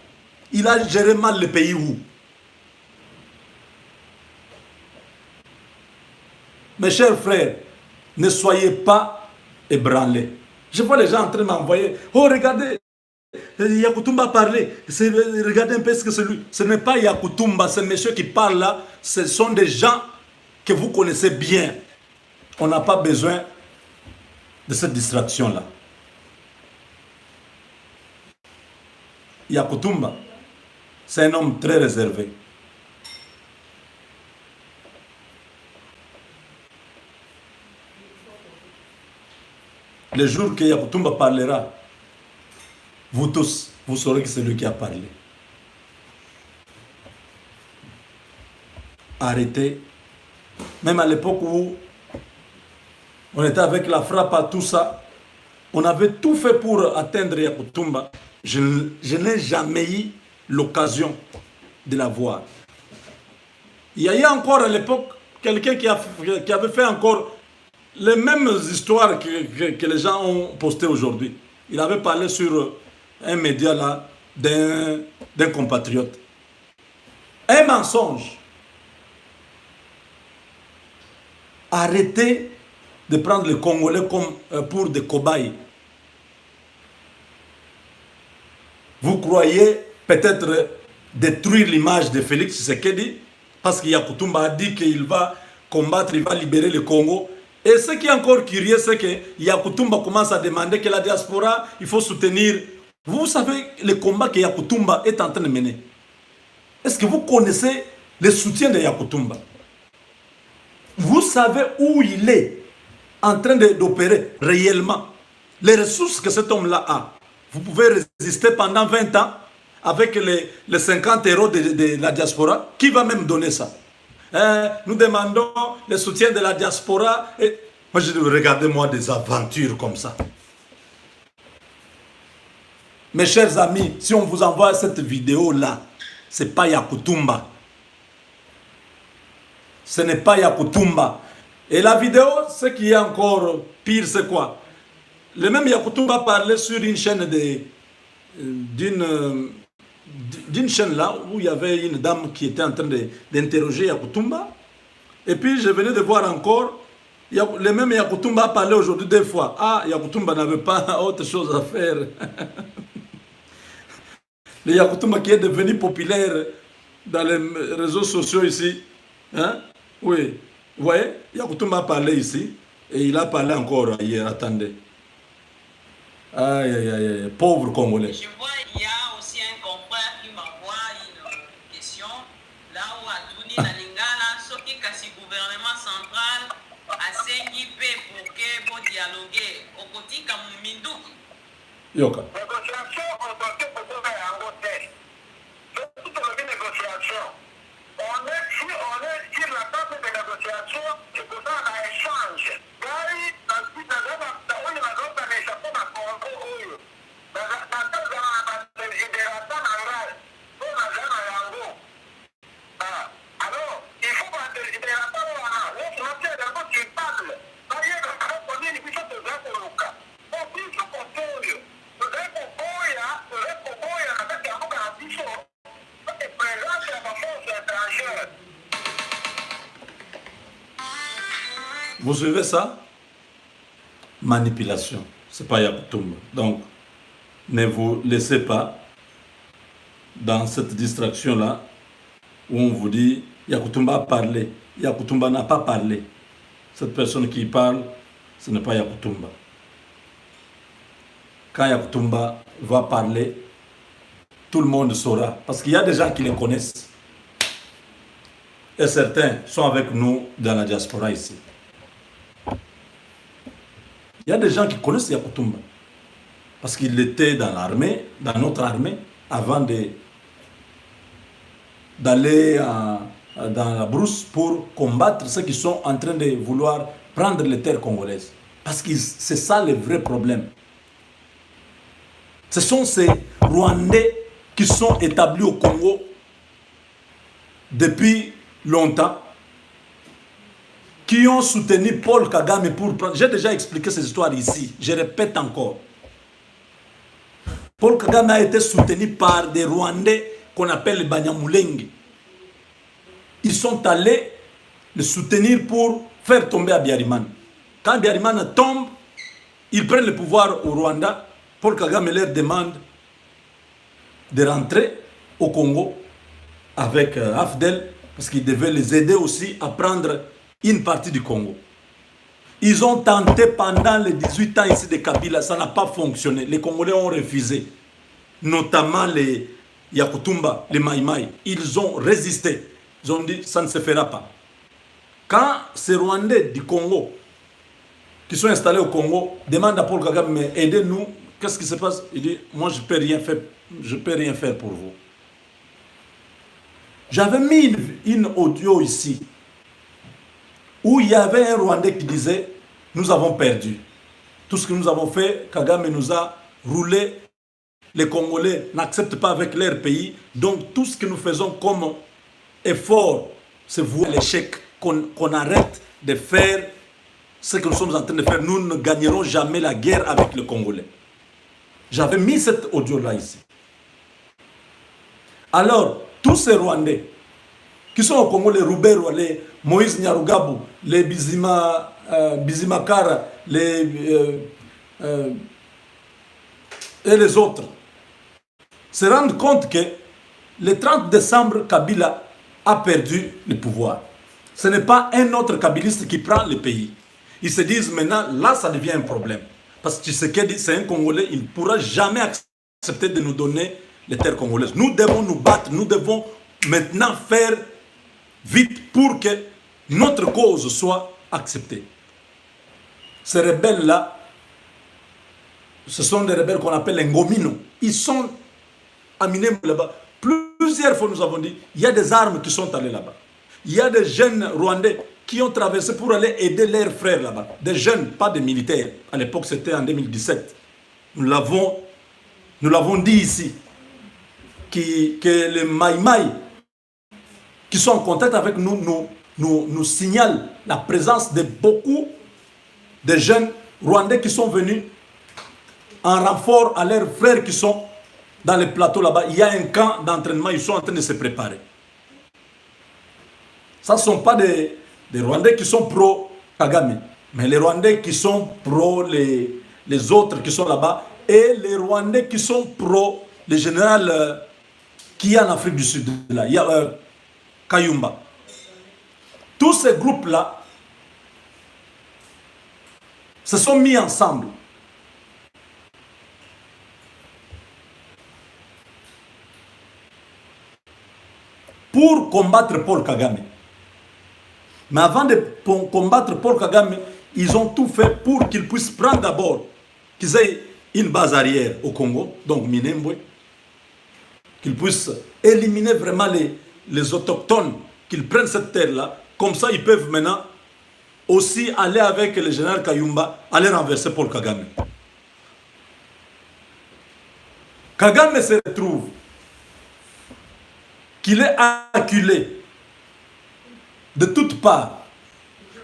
Il a géré mal le pays où? Mes chers frères, ne soyez pas ébranlés. Je vois les gens en train de m'envoyer. Oh, regardez, Yakutumba a parlé. Regardez un peu ce que c'est lui. Ce n'est pas Yakutumba, ce monsieur qui parle là. Ce sont des gens que vous connaissez bien. On n'a pas besoin de cette distraction-là. Yakutumba, c'est un homme très réservé. Le jour que Yakutumba parlera, vous tous, vous saurez que c'est lui qui a parlé. Arrêtez. Même à l'époque où on était avec la frappe à tout ça, on avait tout fait pour atteindre Yakutumba. Je n'ai jamais eu l'occasion de la voir. Il y a eu encore à l'époque quelqu'un qui avait fait encore les mêmes histoires que les gens ont postées aujourd'hui. Il avait parlé sur un média là d'un compatriote. Un mensonge. Arrêtez de prendre les Congolais comme pour des cobayes. Vous croyez peut-être détruire l'image de Félix Tshisekedi parce que Yakutumba a dit qu'il va combattre, il va libérer le Congo. Et ce qui est encore curieux, c'est que Yakutumba commence à demander que la diaspora, il faut soutenir Vous savez le combat que Yakutumba est en train de mener. Est-ce que vous connaissez le soutien de Yakutumba? Vous savez où il est en train d'opérer réellement. Les ressources que cet homme-là a. Vous pouvez résister pendant 20 ans avec les 50 euros de la diaspora. Qui va même donner ça? Nous demandons le soutien de la diaspora. Et moi, je dis, regardez-moi des aventures comme ça. Mes chers amis, si on vous envoie cette vidéo-là, ce n'est pas Yakutumba. Ce n'est pas Yakutumba. Et la vidéo, ce qui est encore pire, c'est quoi? Le même Yakutumba parlait sur une chaîne d'une chaîne là où il y avait une dame qui était en train d'interroger Yakutumba. Et puis je venais de voir encore, le même Yakutumba parlait aujourd'hui 2 fois. Ah, Yakutumba n'avait pas autre chose à faire. Le Yakutumba qui est devenu populaire dans les réseaux sociaux ici. Hein? Oui. Vous voyez, Yakutumba a parlé ici et il a parlé encore hier. Attendez. Aïe, aïe, aïe, pauvre Congolais. Je vois, il y a aussi un confrère qui m'envoie une question. Là où a tourné la lingala, ce qui est le gouvernement central a 5 IP pour que vous dialoguer. Au côté comme Mindou. Yoka. Négociation, on doit que pour faire un hôtel. Toute la négociation. On est sur la table de négociation, c'est pour ça qu'on échange. Gari, dans le site de alors, il faut pas te libérer la parole. L'autre matière d'abord tu parles. D'ailleurs, on est une puissance de Zako Luka. On dit que pour tout, le Zako Boya, avec la boca à Bichon, c'est présent sur la force étrangère. Vous suivez ça? Manipulation. Ce n'est pas Yakutumba. Donc, ne vous laissez pas dans cette distraction-là où on vous dit Yakutumba a parlé. Yakutumba n'a pas parlé. Cette personne qui parle, ce n'est pas Yakutumba. Quand Yakutumba va parler, tout le monde saura. Parce qu'il y a des gens qui le connaissent. Et certains sont avec nous dans la diaspora ici. Il y a des gens qui connaissent Yakutumba. Parce qu'il était dans l'armée, dans notre armée, avant d'aller dans la brousse pour combattre ceux qui sont en train de vouloir prendre les terres congolaises. Parce que c'est ça le vrai problème. Ce sont ces Rwandais qui sont établis au Congo depuis longtemps, qui ont soutenu Paul Kagame pour prendre... J'ai déjà expliqué ces histoires ici, je répète encore. Paul Kagame a été soutenu par des Rwandais qu'on appelle les Banyamulenge. Ils sont allés le soutenir pour faire tomber Abiyarimana. Quand Abiyarimana tombe, ils prennent le pouvoir au Rwanda. Paul Kagame leur demande de rentrer au Congo avec AFDEL, parce qu'il devait les aider aussi à prendre une partie du Congo. Ils ont tenté pendant les 18 ans ici de Kabila, ça n'a pas fonctionné. Les Congolais ont refusé, notamment les Yakutumba, les Maïmaï. Ils ont résisté. Ils ont dit, ça ne se fera pas. Quand ces Rwandais du Congo, qui sont installés au Congo, demandent à Paul Kagame, mais aidez-nous, qu'est-ce qui se passe? Il dit, moi je ne peux rien faire pour vous. J'avais mis une audio ici, où il y avait un Rwandais qui disait, nous avons perdu. Tout ce que nous avons fait, Kagame nous a roulé. Les Congolais n'acceptent pas avec leur pays. Donc tout ce que nous faisons comme effort, c'est vouer l'échec, qu'on arrête de faire ce que nous sommes en train de faire. Nous ne gagnerons jamais la guerre avec les Congolais. J'avais mis cette audio-là ici. Alors, tous ces Rwandais qui sont au Congo, les Rubero, les Moïse Nyarugabo, les Bizimakara, et les autres, se rendent compte que le 30 décembre, Kabila a perdu le pouvoir. Ce n'est pas un autre kabiliste qui prend le pays. Ils se disent maintenant, là, ça devient un problème. Parce que Tshisekedi, c'est un Congolais, il ne pourra jamais accepter accepté de nous donner les terres congolaises. Nous devons nous battre, nous devons maintenant faire vite pour que notre cause soit acceptée. Ces rebelles-là, ce sont des rebelles qu'on appelle les Ngomino. Ils sont à Minembwe là-bas. Plusieurs fois nous avons dit, il y a des armes qui sont allées là-bas. Il y a des jeunes Rwandais qui ont traversé pour aller aider leurs frères là-bas. Des jeunes, pas des militaires. À l'époque, c'était en 2017. Nous l'avons dit ici, que les Maïmaï qui sont en contact avec nous signalent la présence de beaucoup de jeunes Rwandais qui sont venus en renfort à leurs frères qui sont dans les plateaux là-bas. Il y a un camp d'entraînement, ils sont en train de se préparer. Ça ne sont pas des Rwandais qui sont pro-Kagame, mais les Rwandais qui sont pro les autres qui sont là-bas et les Rwandais qui sont pro le général qui est en Afrique du Sud, là, il y a Kayumba. Tous ces groupes-là se sont mis ensemble pour combattre Paul Kagame. Mais avant de combattre Paul Kagame, ils ont tout fait pour qu'ils puissent prendre d'abord, qu'ils aient une base arrière au Congo, donc Minembwe, qu'ils puissent éliminer vraiment les autochtones, qu'ils prennent cette terre-là. Comme ça, ils peuvent maintenant aussi aller avec le général Kayumba, aller renverser Paul Kagame. Kagame se retrouve qu'il est acculé de toutes parts.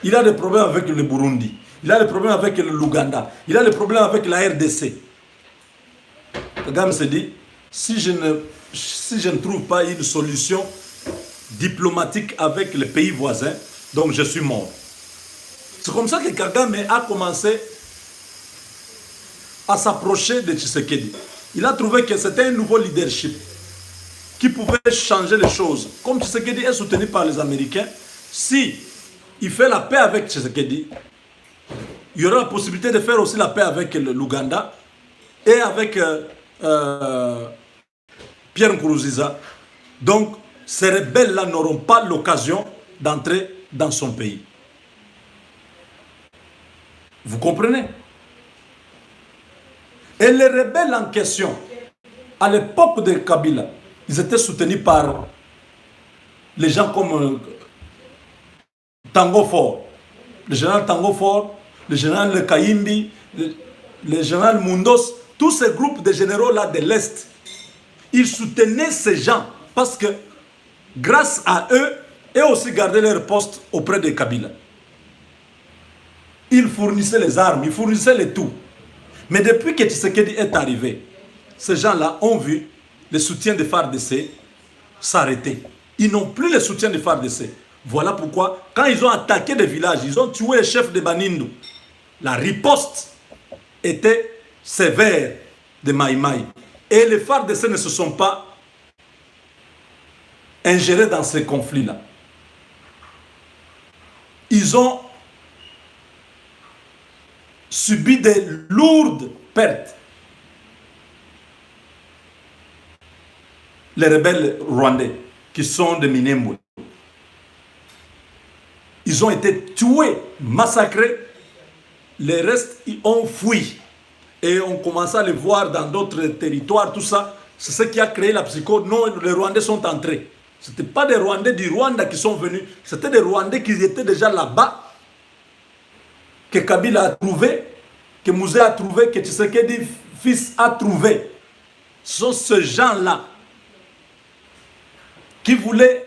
Il a des problèmes avec le Burundi, il a des problèmes avec l'Ouganda, il a des problèmes avec la RDC. Kagame se dit, si je ne trouve pas une solution diplomatique avec les pays voisins, donc je suis mort. C'est comme ça que Kagame a commencé à s'approcher de Tshisekedi. Il a trouvé que c'était un nouveau leadership qui pouvait changer les choses. Comme Tshisekedi est soutenu par les Américains, si il fait la paix avec Tshisekedi, il y aura la possibilité de faire aussi la paix avec l'Ouganda et avec Pierre Nkurunziza. Donc, ces rebelles-là n'auront pas l'occasion d'entrer dans son pays. Vous comprenez? Et les rebelles en question, à l'époque de Kabila, ils étaient soutenus par les gens comme Tango Fort, le général Tango Fort, le général Kayimbi, le général Mundos, tous ces groupes de généraux-là de l'Est, ils soutenaient ces gens parce que grâce à eux, et aussi gardaient leur poste auprès de Kabila. Ils fournissaient les armes, ils fournissaient les tout. Mais depuis que Tshisekedi est arrivé, ces gens-là ont vu le soutien de FARDC s'arrêter. Ils n'ont plus le soutien de FARDC. Voilà pourquoi, quand ils ont attaqué des villages, ils ont tué les chefs de Banindu. La riposte était sévère de Maïmaï. Et les FARDC ne se sont pas ingérés dans ces conflits-là. Ils ont subi des lourdes pertes. Les rebelles rwandais qui sont de Minembwe, ils ont été tués, massacrés. Les restes ils ont fui. Et on commence à les voir dans d'autres territoires, tout ça. C'est ce qui a créé la psychose. Non, les Rwandais sont entrés. Ce n'étaient pas des Rwandais du Rwanda qui sont venus. C'était des Rwandais qui étaient déjà là-bas. Que Kabila a trouvé, que Mouzé a trouvé, que Tshisekedi fils a trouvé. Ce sont ces gens-là qui voulaient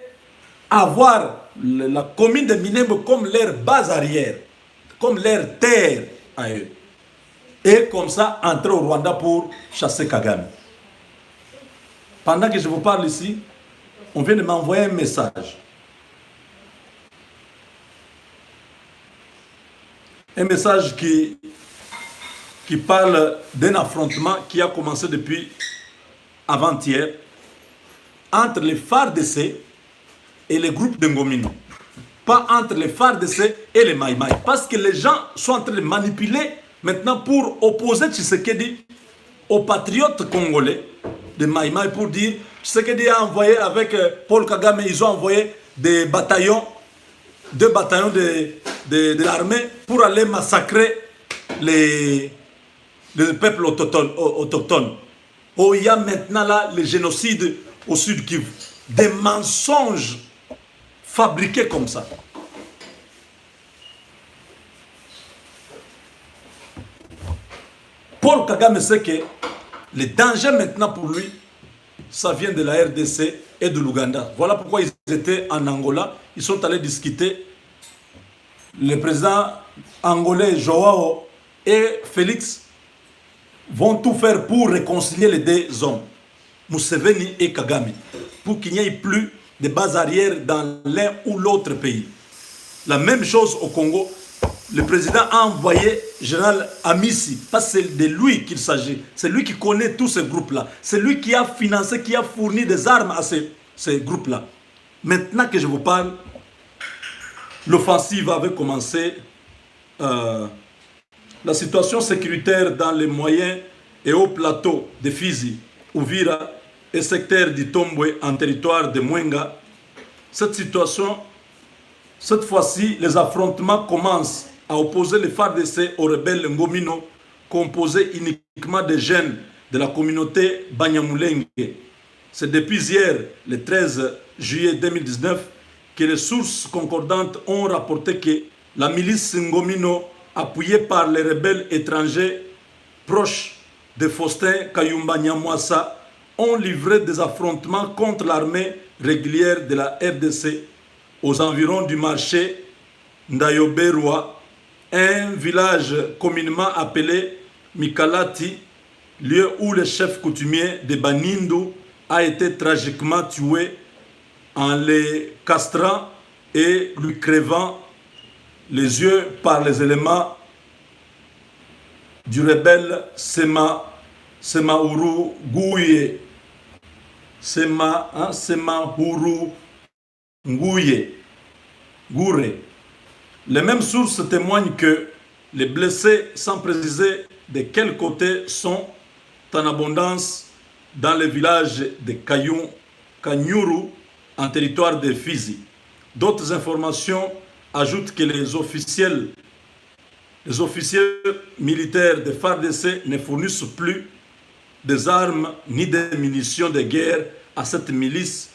avoir la commune de Minembwe comme leur base arrière, comme leur terre à eux. Et comme ça, entrer au Rwanda pour chasser Kagame. Pendant que je vous parle ici, on vient de m'envoyer un message. Un message qui parle d'un affrontement qui a commencé depuis avant-hier entre les FARDC et les groupes de Ngomino. Pas entre les FARDC et les Maïmaï. Parce que les gens sont en train de manipuler maintenant pour opposer Tshisekedi aux patriotes congolais de Maï Maï pour dire ce que Dieu a envoyé avec Paul Kagame, ils ont envoyé des bataillons, 2 bataillons de l'armée pour aller massacrer les peuples autochtones. Oh, il y a maintenant là le génocide au sud Kivu. Des mensonges fabriqués comme ça. Paul Kagame sait que le danger maintenant pour lui, ça vient de la RDC et de l'Ouganda. Voilà pourquoi ils étaient en Angola. Ils sont allés discuter. Le président angolais Joao et Félix vont tout faire pour réconcilier les 2 hommes, Museveni et Kagame, pour qu'il n'y ait plus de base arrière dans l'un ou l'autre pays. La même chose au Congo. Le président a envoyé général Amissi, parce que c'est de lui qu'il s'agit. C'est lui qui connaît tous ces groupes-là. C'est lui qui a financé, qui a fourni des armes à ces groupes-là. Maintenant que je vous parle, l'offensive avait commencé. La situation sécuritaire dans les moyens et hauts plateaux de Fizi, Uvira et secteur d'Itombwe en territoire de Mwenga. Cette situation, cette fois-ci, les affrontements commencent à opposer les FARDC aux rebelles Ngomino, composés uniquement de jeunes de la communauté Banyamulenge. C'est depuis hier, le 13 juillet 2019, que les sources concordantes ont rapporté que la milice Ngomino, appuyée par les rebelles étrangers proches de Faustin Kayumba Nyamwasa, ont livré des affrontements contre l'armée régulière de la RDC aux environs du marché Ndayoberwa, un village communément appelé Mikalati, lieu où le chef coutumier de Banindu a été tragiquement tué en les castrant et lui crevant les yeux par les éléments du rebelle Semaourou Gouye. Semaourou Ngouye. Gouré. Les mêmes sources témoignent que les blessés, sans préciser de quel côté, sont en abondance dans le village de Kanyuru, en territoire de Fizi. D'autres informations ajoutent que les officiers militaires de FARDC ne fournissent plus des armes ni des munitions de guerre à cette milice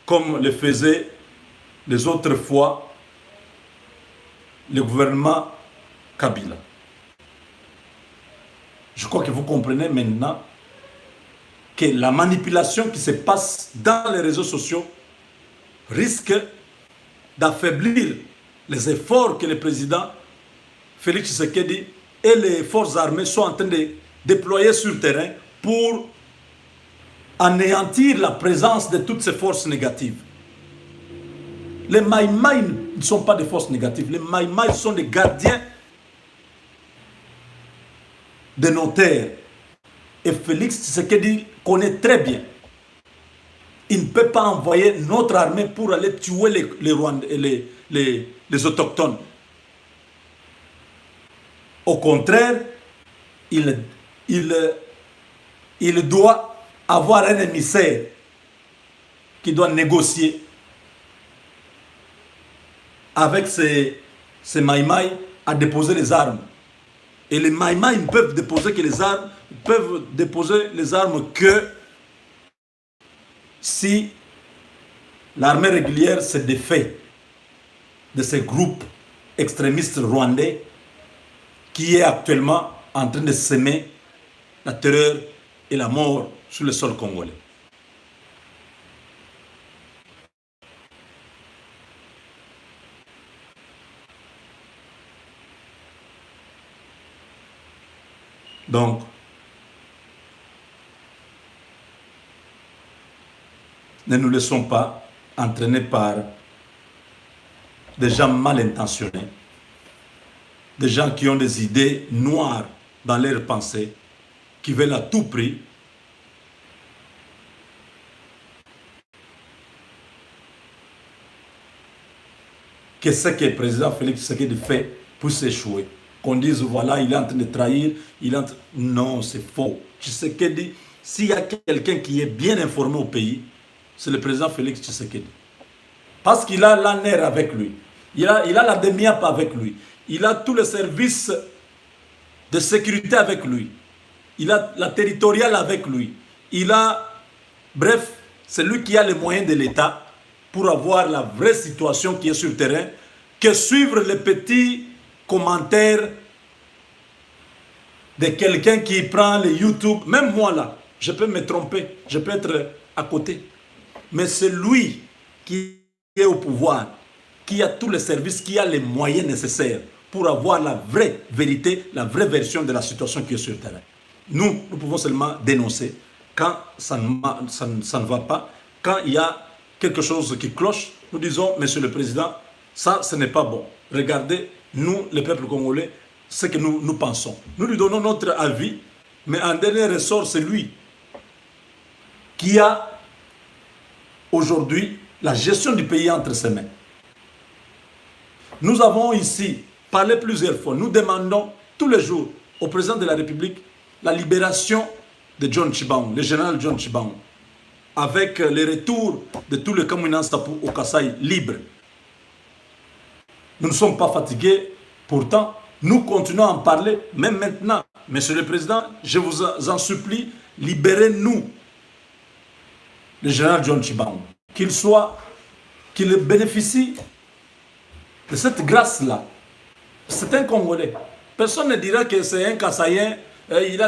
comme le faisait les autres fois le gouvernement Kabila. Je crois que vous comprenez maintenant que la manipulation qui se passe dans les réseaux sociaux risque d'affaiblir les efforts que le président Félix Tshisekedi et les forces armées sont en train de déployer sur le terrain pour anéantir la présence de toutes ces forces négatives. Les Maïmaï ne sont pas des forces négatives. Les Maïmaï sont des gardiens de nos terres. Et Félix Tshisekedi connaît très bien. Il ne peut pas envoyer notre armée pour aller tuer les autochtones. Au contraire, il doit avoir un émissaire qui doit négocier avec ces Maïmaï à déposer les armes. Et les Maïmaï ne peuvent déposer les armes que si l'armée régulière se défait de ces groupes extrémistes rwandais qui est actuellement en train de semer la terreur et la mort sur le sol congolais. Donc, ne nous laissons pas entraîner par des gens mal intentionnés, des gens qui ont des idées noires dans leurs pensées, qui veulent à tout prix que ce que le président Félix Tshisekedi fait puisse échouer. qu'on dise, voilà, il est en train de trahir, il est en train... Non, c'est faux. Tshisekedi, s'il y a quelqu'un qui est bien informé au pays, c'est le président Félix Tshisekedi. Parce qu'il a l'ANER avec lui, il a la DEMIAP avec lui, il a tous les services de sécurité avec lui, il a la territoriale avec lui, il a... Bref, c'est lui qui a les moyens de l'État pour avoir la vraie situation qui est sur le terrain, que suivre les petits commentaires de quelqu'un qui prend les YouTube. Même moi là, je peux me tromper, je peux être à côté. Mais c'est lui qui est au pouvoir, qui a tous les services, qui a les moyens nécessaires pour avoir la vraie vérité, la vraie version de la situation qui est sur le terrain. Nous pouvons seulement dénoncer quand ça ne va pas, quand il y a quelque chose qui cloche. Nous disons, Monsieur le Président, ça, ce n'est pas bon. Regardez, nous, le peuple congolais, ce que nous pensons. Nous lui donnons notre avis, mais en dernier ressort, c'est lui qui a aujourd'hui la gestion du pays entre ses mains. Nous avons ici parlé plusieurs fois, nous demandons tous les jours au président de la République la libération de John Tshibangou, le général John Tshibangou, avec le retour de tous les Kamwina Nsapu au Kasaï libre. Nous ne sommes pas fatigués, pourtant, nous continuons à en parler, même maintenant. Monsieur le Président, je vous en supplie, libérez-nous le général John Tshibangou, qu'il bénéficie de cette grâce-là. C'est un Congolais. Personne ne dira que c'est un Kassaïen.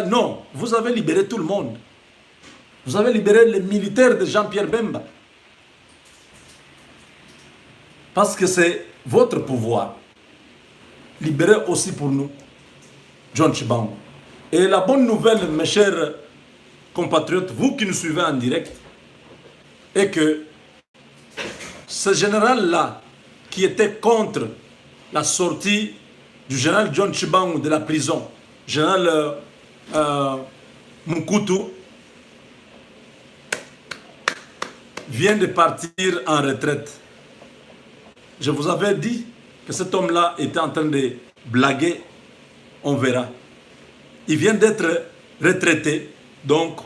Non, vous avez libéré tout le monde. Vous avez libéré les militaires de Jean-Pierre Bemba. Parce que c'est votre pouvoir. Libérez aussi pour nous John Tshibangou. Et la bonne nouvelle, mes chers compatriotes, vous qui nous suivez en direct, est que ce général-là, qui était contre la sortie du général John Tshibangou de la prison, général Moukutu, vient de partir en retraite. Je vous avais dit que cet homme-là était en train de blaguer. On verra. Il vient d'être retraité, donc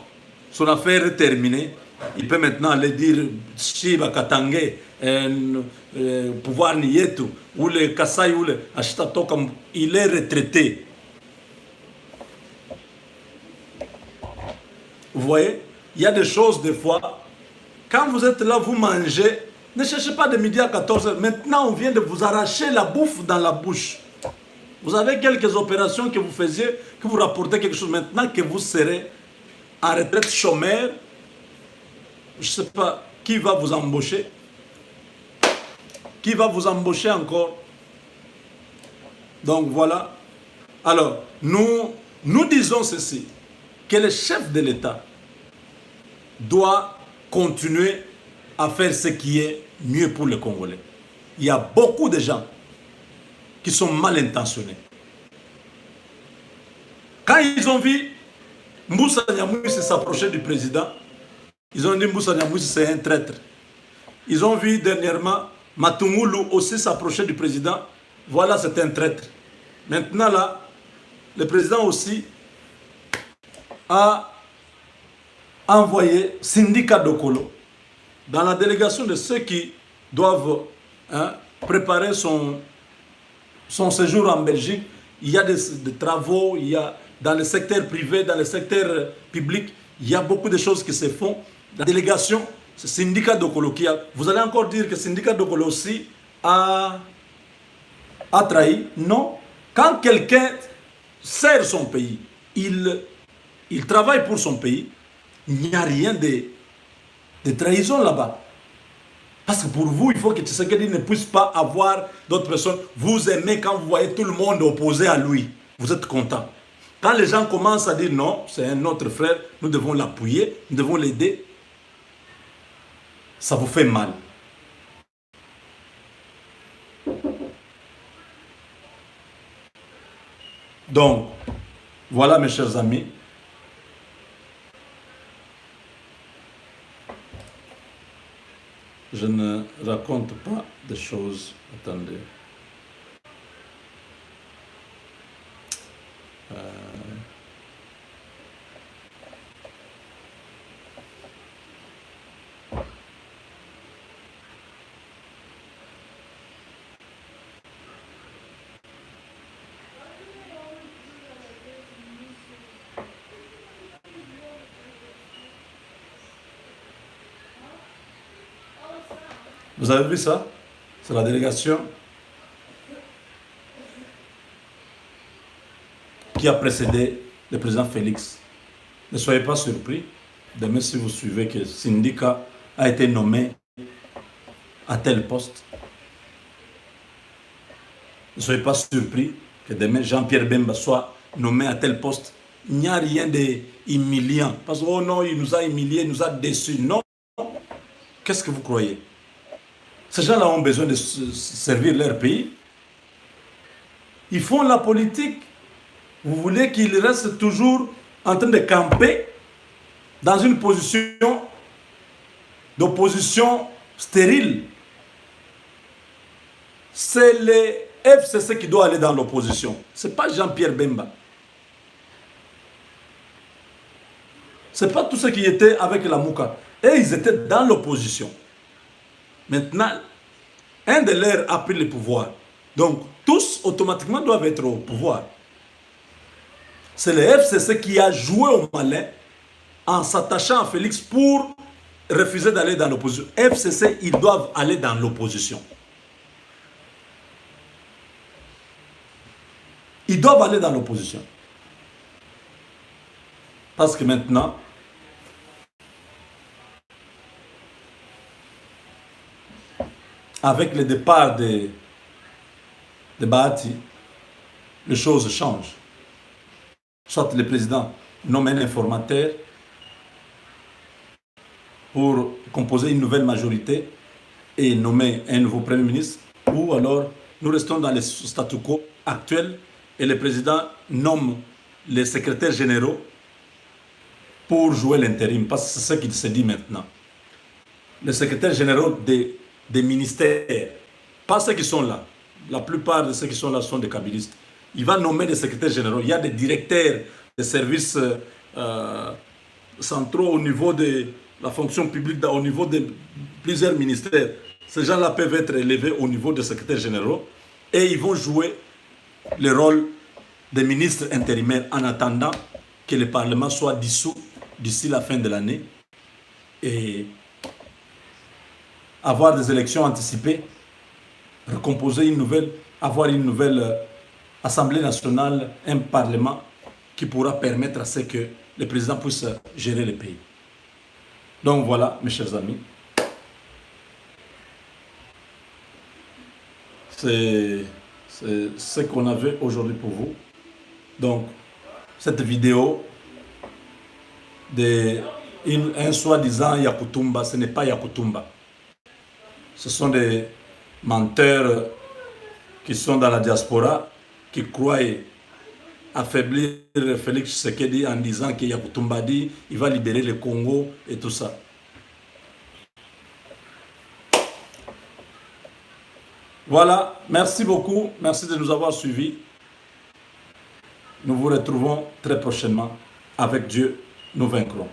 son affaire est terminée. Il peut maintenant aller dire Shiba Katange, pouvoir Nietu, ou le Kasai, ou le Ashitatoka. Il est retraité. Vous voyez, il y a des choses des fois. Quand vous êtes là, vous mangez, ne cherchez pas de midi à 14h. Maintenant, on vient de vous arracher la bouffe dans la bouche. Vous avez quelques opérations que vous faisiez, que vous rapportez quelque chose. Maintenant que vous serez en retraite chômeur, je ne sais pas qui va vous embaucher. Qui va vous embaucher encore? Donc voilà. Alors, nous disons ceci, que le chef de l'État doit continuer à faire ce qui est mieux pour les Congolais. Il y a beaucoup de gens qui sont mal intentionnés. Quand ils ont vu Moussa Nyamwisi s'approcher du président, ils ont dit Moussa Nyamwisi c'est un traître. Ils ont vu dernièrement Matungulu aussi s'approcher du président. Voilà, c'est un traître. Maintenant là, le président aussi a envoyé Sindika Dokolo dans la délégation de ceux qui doivent préparer son séjour en Belgique. Il y a des travaux, il y a dans le secteur privé, dans le secteur public, il y a beaucoup de choses qui se font. La délégation, c'est Sindika Dokolo qui a... Vous allez encore dire que Sindika Dokolo aussi a trahi? Non. Quand quelqu'un sert son pays, il travaille pour son pays, il n'y a rien de trahison là-bas. Parce que pour vous, il faut que Tshisekedi ne puisse pas avoir d'autres personnes. Vous aimez quand vous voyez tout le monde opposé à lui. Vous êtes content. Quand les gens commencent à dire non, c'est un autre frère, nous devons l'appuyer, nous devons l'aider, ça vous fait mal. Donc, voilà mes chers amis. Je ne raconte pas des choses. Attendez. Vous avez vu ça? C'est la délégation qui a précédé le président Félix. Ne soyez pas surpris, demain si vous suivez que Sindika a été nommé à tel poste. Ne soyez pas surpris que demain Jean-Pierre Bemba soit nommé à tel poste. Il n'y a rien d'humiliant. Parce que, oh non, il nous a humiliés, il nous a déçus. Non. Qu'est-ce que vous croyez? Ces gens-là ont besoin de servir leur pays. Ils font la politique. Vous voulez qu'ils restent toujours en train de camper dans une position d'opposition stérile. C'est les FCC qui doit aller dans l'opposition. Ce n'est pas Jean-Pierre Bemba. Ce n'est pas tous ceux qui étaient avec la Mouka. Et ils étaient dans l'opposition. Maintenant, un de leurs a pris le pouvoir. Donc, tous automatiquement doivent être au pouvoir. C'est le FCC qui a joué au malin en s'attachant à Félix pour refuser d'aller dans l'opposition. FCC, ils doivent aller dans l'opposition. Ils doivent aller dans l'opposition. Parce que maintenant, avec le départ de Bahati, les choses changent. Soit le président nomme un informateur pour composer une nouvelle majorité et nommer un nouveau Premier ministre, ou alors nous restons dans le statu quo actuel et le président nomme les secrétaires généraux pour jouer l'intérim, parce que c'est ce qu'il se dit maintenant. Les secrétaires généraux des ministères, pas ceux qui sont là. La plupart de ceux qui sont là sont des kabylistes. Il va nommer des secrétaires généraux. Il y a des directeurs des services centraux au niveau de la fonction publique, au niveau de plusieurs ministères. Ces gens-là peuvent être élevés au niveau des secrétaires généraux et ils vont jouer le rôle des ministres intérimaires en attendant que le Parlement soit dissous d'ici la fin de l'année et avoir des élections anticipées, recomposer avoir une nouvelle Assemblée nationale, un Parlement qui pourra permettre à ce que le président puisse gérer le pays. Donc voilà, mes chers amis, c'est ce qu'on avait aujourd'hui pour vous. Donc, cette vidéo un soi-disant Yakutumba, ce n'est pas Yakutumba. Ce sont des menteurs qui sont dans la diaspora, qui croient affaiblir Félix Tshisekedi en disant que Yakutumba dit il va libérer le Congo et tout ça. Voilà, merci beaucoup, merci de nous avoir suivis. Nous vous retrouvons très prochainement. Avec Dieu, nous vaincrons.